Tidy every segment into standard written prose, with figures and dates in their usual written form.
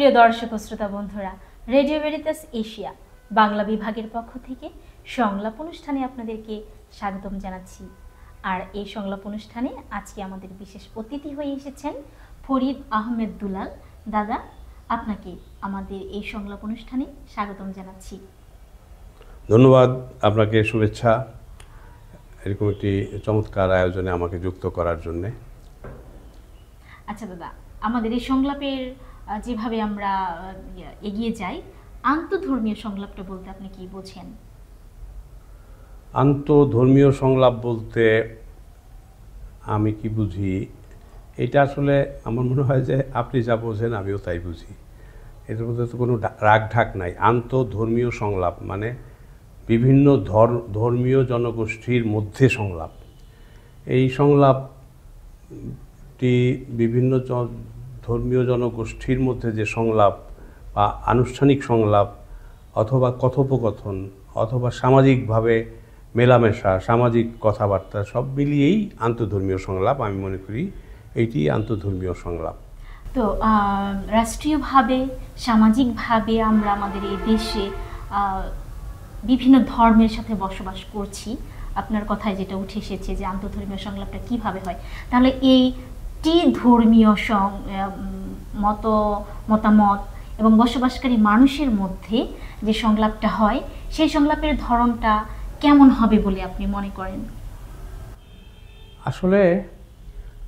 প্রিয় দর্শক ও শ্রোতা বন্ধুরা, রেডিও ভেরিতাস এশিয়া বাংলা বিভাগের পক্ষ থেকে সংলাপ অনুষ্ঠানে আপনাদেরকে স্বাগতম জানাচ্ছি। আর এই সংলাপ অনুষ্ঠানে আজকে আমাদের বিশেষ অতিথি হয়ে এসেছেন ফরিদ আহমেদ দুলাল। দাদা, আপনাকে আমাদের এই সংলাপ অনুষ্ঠানে স্বাগতম জানাচ্ছি। ধন্যবাদ, আপনাকে শুভেচ্ছা এরকম একটি চমৎকার আয়োজনে আমাকে যুক্ত করার জন্যে। আচ্ছা দাদা, আমাদের এই সংলাপের যেভাবে আমরা এগিয়ে যাই, আন্তঃধর্মীয় সংলাপটা বলতে আপনি কি বোঝেন? আন্তঃধর্মীয় সংলাপ বলতে আমি কি বুঝি, এটা আসলে আমার মনে হয় যে আপনি যা বোঝেন আমিও তাই বুঝি। এটার মধ্যে তো কোনো রাগ ঢাক নাই। আন্তঃধর্মীয় সংলাপ মানে বিভিন্ন ধর্মীয় জনগোষ্ঠীর মধ্যে সংলাপ। এই সংলাপটি বিভিন্ন ধর্মীয় জনগোষ্ঠীর মধ্যে যে সংলাপ বা আনুষ্ঠানিক সংলাপ অথবা কথোপকথন অথবা সামাজিকভাবে মেলামেশা, সামাজিক কথাবার্তা সব মিলিয়েই আন্তঃধর্মীয় সংলাপ। আমি মনে করি এইটি আন্তঃধর্মীয় সংলাপ। তো রাষ্ট্রীয়ভাবে, সামাজিকভাবে আমরা আমাদের এই দেশে বিভিন্ন ধর্মের সাথে বসবাস করছি। আপনার কথায় যেটা উঠে এসেছে যে আন্তঃধর্মীয় সংলাপটা কিভাবে হয়, তাহলে এইটি ধর্মীয় মতামত এবং বসবাসকারী মানুষের মধ্যে যে সংলাপটা হয়, সেই সংলাপের ধরনটা কেমন হবে বলে আপনি মনে করেন? আসলে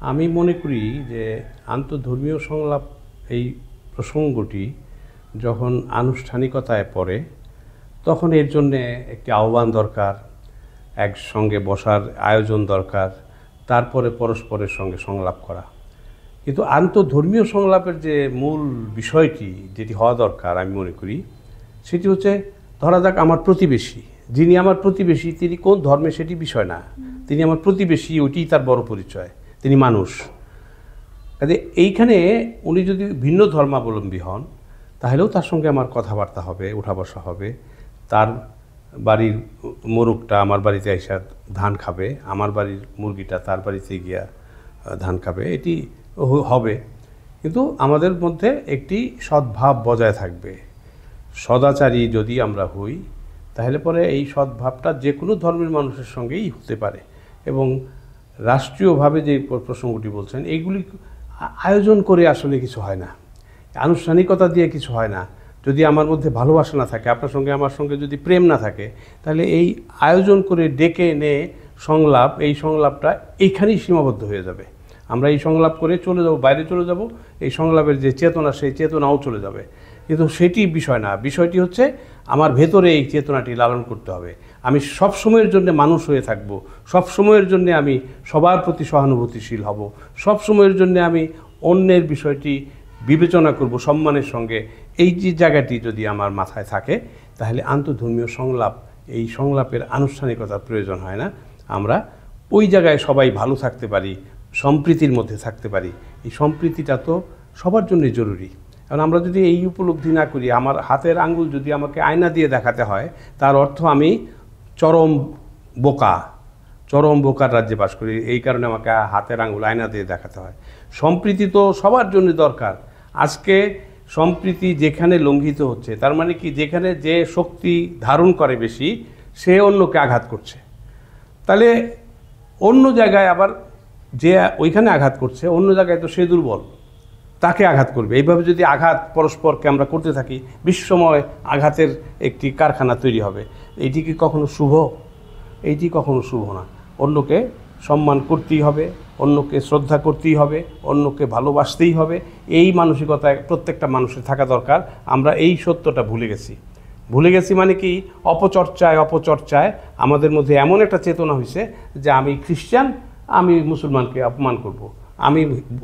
আমি মনে করি যে আন্তঃধর্মীয় সংলাপ এই প্রসঙ্গটি যখন আনুষ্ঠানিকতায় পড়ে তখন এর জন্যে একটি আহ্বান দরকার, একসঙ্গে বসার আয়োজন দরকার, তারপরে পরস্পরের সঙ্গে সংলাপ করা। কিন্তু আন্তঃধর্মীয় সংলাপের যে মূল বিষয়টি যেটি হওয়া দরকার আমি মনে করি সেটি হচ্ছে, ধরা যাক আমার প্রতিবেশী, যিনি আমার প্রতিবেশী তিনি কোন ধর্মে সেটি বিষয় না, তিনি আমার প্রতিবেশী, ওইটি তার বড় পরিচয়, তিনি মানুষ। কাজে এইখানে উনি যদি ভিন্ন ধর্মাবলম্বী হন তাহলেও তার সঙ্গে আমার কথাবার্তা হবে, উঠা বসা হবে। তার বাড়ির মোরগটা আমার বাড়িতে এসে ধান খাবে, আমার বাড়ির মুরগিটা তার বাড়িতে গিয়া ধান খাবে, এটি হবে। কিন্তু আমাদের মধ্যে একটি সদ্ভাব বজায় থাকবে। সদাচারী যদি আমরা হই তাহলে পরে এই সদ্ভাবটা যে কোনো ধর্মের মানুষের সঙ্গেই হতে পারে। এবং রাষ্ট্রীয়ভাবে যে প্রসঙ্গটি বলছেন, এইগুলি আয়োজন করে আসলে কিছু হয় না, আনুষ্ঠানিকতা দিয়ে কিছু হয় না। যদি আমার মধ্যে ভালোবাসা না থাকে, আপনার সঙ্গে আমার সঙ্গে যদি প্রেম না থাকে, তাহলে এই আয়োজন করে ডেকে এনে সংলাপ, এই সংলাপটা এইখানেই সীমাবদ্ধ হয়ে যাবে। আমরা এই সংলাপ করে চলে যাব, বাইরে চলে যাব, এই সংলাপের যে চেতনা সেই চেতনাও চলে যাবে। কিন্তু সেটি বিষয় না, বিষয়টি হচ্ছে আমার ভেতরে এই চেতনাটি লালন করতে হবে। আমি সব সময়ের জন্য মানুষ হয়ে থাকব, সব সময়ের জন্য আমি সবার প্রতি সহানুভূতিশীল হব, সব সময়ের জন্য আমি অন্যের বিষয়টি বিবেচনা করব সম্মানের সঙ্গে। এই যে জায়গাটি যদি আমার মাথায় থাকে তাহলে আন্তঃধর্মীয় সংলাপ, এই সংলাপের আনুষ্ঠানিকতার প্রয়োজন হয় না। আমরা ওই জায়গায় সবাই ভালো থাকতে পারি, সম্প্রীতির মধ্যে থাকতে পারি। এই সম্প্রীতিটা তো সবার জন্যই জরুরি। কারণ আমরা যদি এই উপলব্ধি না করি, আমার হাতের আঙ্গুল যদি আমাকে আয়না দিয়ে দেখাতে হয়, তার অর্থ আমি চরম বোকার রাজ্যে বাস করি, এই কারণে আমাকে হাতের আঙ্গুল আয়না দিয়ে দেখাতে হয়। সম্প্রীতি তো সবার জন্য দরকার। আজকে সম্প্রীতি যেখানে লঙ্ঘিত হচ্ছে, তার মানে কি, যেখানে যে শক্তি ধারণ করে বেশি সে অন্যকে আঘাত করছে, তাহলে অন্য জায়গায় আবার যে ওইখানে আঘাত করছে অন্য জায়গায় তো সে দুর্বল, তাকে আঘাত করবে। এইভাবে যদি আঘাত পরস্পরকে আমরা করতে থাকি, বিশ্বময় আঘাতের একটি কারখানা তৈরি হবে। এইটি কি কখনো শুভ? এইটি কখনো শুভ না। অন্যকে সম্মান করতেই হবে, অন্যকে শ্রদ্ধা করতেই হবে, অন্যকে ভালোবাসতেই হবে। এই মানসিকতায় প্রত্যেকটা মানুষের থাকা দরকার। আমরা এই সত্যটা ভুলে গেছি মানে কি, অপচর্চায় আমাদের মধ্যে এমন একটা চেতনা হয়েছে যে আমি খ্রিস্টান, আমি মুসলমানকে অপমান করব, আমি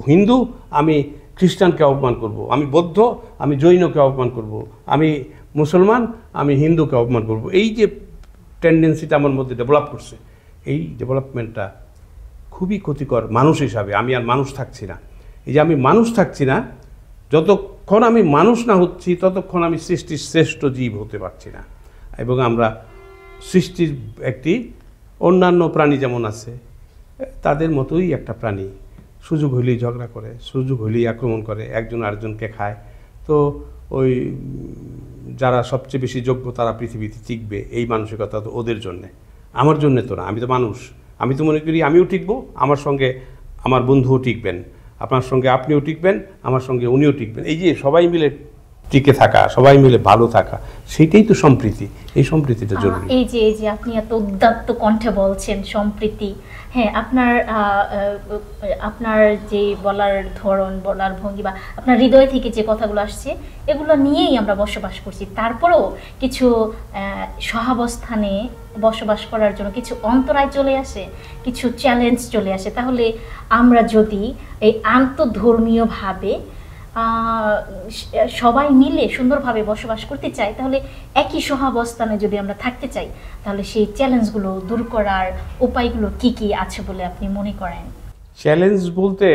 হিন্দু, আমি খ্রিস্টানকে অপমান করব, আমি বৌদ্ধ, আমি জৈনকে অপমান করব, আমি মুসলমান, আমি হিন্দুকে অপমান করব। এই যে টেন্ডেন্সিটা আমার মধ্যে ডেভেলপ করছে, এই ডেভেলপমেন্টটা খুবই ক্ষতিকর মানুষ হিসাবে। আমি আর মানুষ থাকছি না। এই যে আমি মানুষ থাকছি না, যতক্ষণ আমি মানুষ না হচ্ছি ততক্ষণ আমি সৃষ্টির শ্রেষ্ঠ জীব হতে পারছি না। এবং আমরা সৃষ্টির একটি অন্যান্য প্রাণী যেমন আছে তাদের মতোই একটা প্রাণী, সুযোগ হলেই ঝগড়া করে, সুযোগ হলেই আক্রমণ করে, একজন আরেকজনকে খায়। তো ওই যারা সবচেয়ে বেশি যোগ্য তারা পৃথিবীতে টিকবে, এই মানসিকতা তো ওদের জন্যে, আমার জন্যে তো না। আমি তো মানুষ, আমি তো মনে করি আমিও টিকবো, আমার সঙ্গে আমার বন্ধুও টিকবেন, আপনার সঙ্গে আপনিও টিকবেন, আমার সঙ্গে উনিও টিকবেন। এই যে সবাই মিলে টিকে থাকা, সবাই মিলে ভালো থাকা, সেটাই তো সম্প্রীতি। এই সম্প্রীতিটা জরুরি। এই যে আপনি এত উদ্দাত্ত কণ্ঠে বলছেন সম্প্রীতি, হ্যাঁ, আপনার যে বলার ধরন, বলার ভঙ্গি বা আপনার হৃদয় থেকে যে কথাগুলো আসছে, এগুলো নিয়েই আমরা বসবাস করছি। তারপরেও কিছু সহাবস্থানে বসবাস করার জন্য কিছু অন্তরায় চলে আসে, কিছু চ্যালেঞ্জ চলে আসে। তাহলে আমরা যদি এই আন্তঃধর্মীয়ভাবে সবাই মিলে সুন্দরভাবে বসবাস করতে চাই, তাহলে একই সহাবস্থানে যদি আমরা থাকতে চাই, তাহলে সেই চ্যালেঞ্জগুলো দূর করার উপায়গুলো কি কি আছে বলে আপনি মনে করেন? চ্যালেঞ্জ বলতে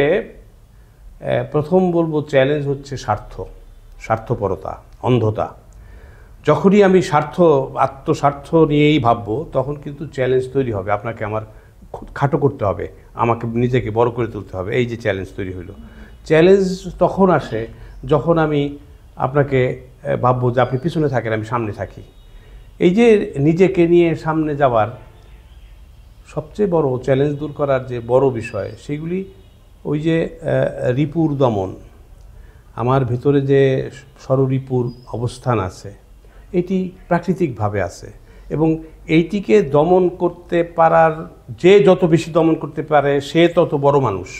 প্রথম বলবো, চ্যালেঞ্জ হচ্ছে স্বার্থপরতা, অন্ধতা। যখনই আমি আত্মস্বার্থ নিয়েই ভাববো, তখন কিন্তু চ্যালেঞ্জ তৈরি হবে। আপনাকে আমার খাটো করতে হবে, আমাকে নিজেকে বড় করে তুলতে হবে, এই যে চ্যালেঞ্জ তৈরি হলো। চ্যালেঞ্জ তখন আসে যখন আমি আপনাকে ভাববো যে আপনি পিছনে থাকেন, আমি সামনে থাকি। এই যে নিজেকে নিয়ে সামনে যাওয়ার সবচেয়ে বড় চ্যালেঞ্জ দূর করার যে বড় বিষয়, সেগুলি ওই যে রিপুর দমন, আমার ভেতরে যে ষড়রিপুর অবস্থান আছে, এটি প্রাকৃতিকভাবে আছে, এবং এইটিকে দমন করতে পারার, যে যত বেশি দমন করতে পারে সে তত বড় মানুষ,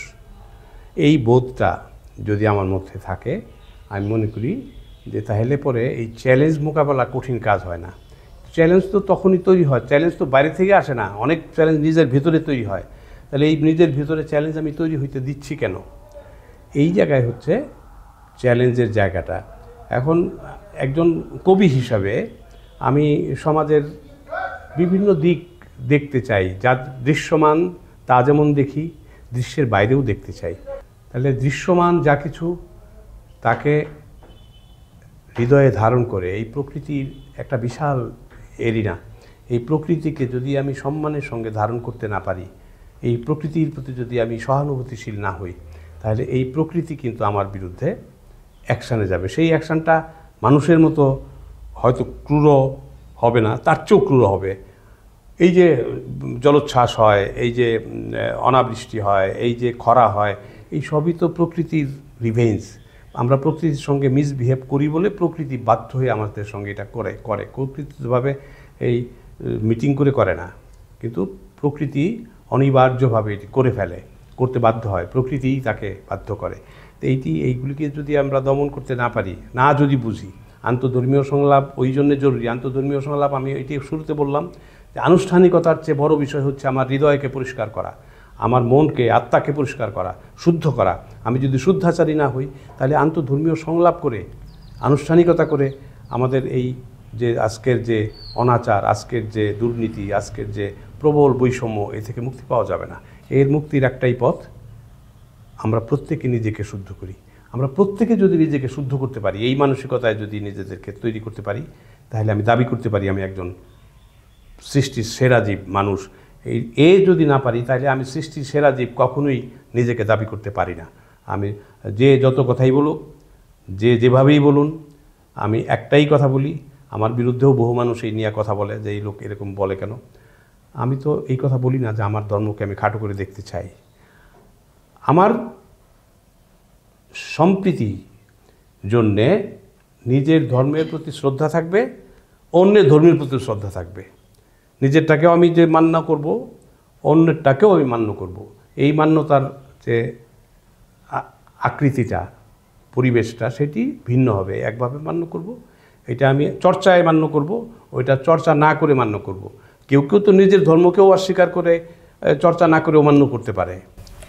এই বোধটা যদি আমার মধ্যে থাকে, আমি মনে করি যে তাহলে পরে এই চ্যালেঞ্জ মোকাবেলা কঠিন কাজ হয় না। চ্যালেঞ্জ তো তখনই তৈরি হয়, চ্যালেঞ্জ তো বাইরে থেকে আসে না, অনেক চ্যালেঞ্জ নিজের ভিতরে তৈরি হয়। তাহলে এই নিজের ভিতরে চ্যালেঞ্জ আমি তৈরি হইতে দিচ্ছি কেন? এই জায়গায় হচ্ছে চ্যালেঞ্জের জায়গাটা। এখন একজন কবি হিসাবে আমি সমাজের বিভিন্ন দিক দেখতে চাই, যা দৃশ্যমান তা যেমন দেখি, দৃশ্যের বাইরেও দেখতে চাই। তাহলে দৃশ্যমান যা কিছু, তাকে হৃদয়ে ধারণ করে, এই প্রকৃতির একটা বিশাল এরিনা, এই প্রকৃতিকে যদি আমি সম্মানের সঙ্গে ধারণ করতে না পারি, এই প্রকৃতির প্রতি যদি আমি সহানুভূতিশীল না হই, তাহলে এই প্রকৃতি কিন্তু আমার বিরুদ্ধে অ্যাকশানে যাবে। সেই অ্যাকশানটা মানুষের মতো হয়তো ক্রূর হবে না, তার চেয়েও ক্রূর হবে। এই যে জলোচ্ছ্বাস হয়, এই যে অনাবৃষ্টি হয়, এই যে খরা হয়, এই সবই তো প্রকৃতির রিভেঞ্জ। আমরা প্রকৃতির সঙ্গে মিসবিহেভ করি বলে প্রকৃতি বাধ্য হয়ে আমাদের সঙ্গে এটা করে। প্রকৃতিভাবে এই মিটিং করে না, কিন্তু প্রকৃতি অনিবার্যভাবে এটি করে ফেলে, করতে বাধ্য হয়, প্রকৃতিই তাকে বাধ্য করে। তো এইগুলিকে যদি আমরা দমন করতে না পারি, না যদি বুঝি, আন্তঃধর্মীয় সংলাপ ওই জন্যে জরুরি। আন্তঃধর্মীয় সংলাপ, আমি এটি শুরুতে বললাম যে আনুষ্ঠানিকতার চেয়ে বড় বিষয় হচ্ছে আমার হৃদয়কে পরিষ্কার করা, আমার মনকে, আত্মাকে পরিষ্কার করা, শুদ্ধ করা। আমি যদি শুদ্ধাচারী না হই, তাহলে আন্তঃধর্মীয় সংলাপ করে, আনুষ্ঠানিকতা করে আমাদের এই যে আজকের যে অনাচার, আজকের যে দুর্নীতি, আজকের যে প্রবল বৈষম্য, এ থেকে মুক্তি পাওয়া যাবে না। এর মুক্তির একটাই পথ, আমরা প্রত্যেকে নিজেকে শুদ্ধ করি। আমরা প্রত্যেকে যদি নিজেকে শুদ্ধ করতে পারি, এই মানসিকতায় যদি নিজেদেরকে তৈরি করতে পারি, তাহলে আমি দাবি করতে পারি আমি একজন সৃষ্টির সেরা জীব মানুষ। যদি না পারি, তাহলে আমি সৃষ্টির সেরা জীব কখনোই নিজেকে দাবি করতে পারি না। আমি যে যত কথাই বলুক, যে যেভাবেই বলুন, আমি একটাই কথা বলি। আমার বিরুদ্ধেও বহু মানুষ এই নিয়ে কথা বলে যে এই লোক এরকম বলে কেন। আমি তো এই কথা বলি না যে আমার ধর্মকে আমি খাটো করে দেখতে চাই। আমার সম্প্রীতি জন্যে নিজের ধর্মের প্রতি শ্রদ্ধা থাকবে, অন্যের ধর্মের প্রতি শ্রদ্ধা থাকবে। নিজেরটাকেও আমি যে মান্য করব, অন্যেরটাকেও আমি মান্য করব। এই মান্যতার যে আকৃতিটা, পরিবেশটা, সেটি ভিন্ন হবে। একভাবে মান্য করব, এটা আমি চর্চায় মান্য করব, ওইটা চর্চা না করে মান্য করব। কেউ কেউ তো নিজের ধর্মকেও অস্বীকার করে, চর্চা না করে অমান্য করতে পারে।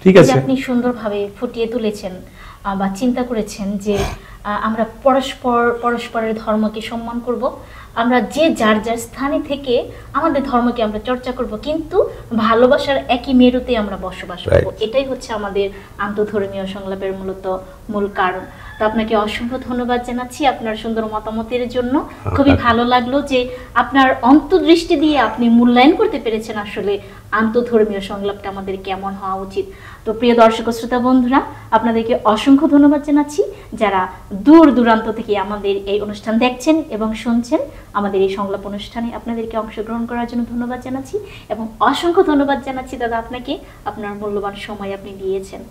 ঠিক আছে, আপনি সুন্দরভাবে ফুটিয়ে তুলেছেন বা চিন্তা করেছেন যে আমরা পরস্পরের ধর্মকে সম্মান করব, আমরা যে যার যার স্থানে থেকে আমাদের ধর্মকে আমরা চর্চা করব, কিন্তু ভালোবাসার একই মেরুতে আমরা বসবাস করব। এটাই হচ্ছে আমাদের আন্তঃধর্মীয় সংলাপের মূল কারণ। তো আপনাকে অসংখ্য ধন্যবাদ জানাচ্ছি আপনার সুন্দর মতামতের জন্য। খুবই ভালো লাগলো যে আপনার অন্তর্দৃষ্টি দিয়ে আপনি মূল্যায়ন করতে পেরেছেন আসলে আন্তঃধর্মীয় সংলাপটা আমাদের কেমন হওয়া উচিত। তো প্রিয় দর্শক ও শ্রোতা বন্ধুরা, আপনাদেরকে অসংখ্য ধন্যবাদ জানাচ্ছি যারা দূর দূরান্ত থেকে আমাদের এই অনুষ্ঠান দেখছেন এবং শুনছেন। আমাদের এই সংলাপ অনুষ্ঠানে আপনাদেরকে অংশগ্রহণ করার জন্য ধন্যবাদ জানাচ্ছি এবং অসংখ্য ধন্যবাদ জানাচ্ছি দাদা আপনাকে, আপনার মূল্যবান সময় আপনি দিয়েছেন।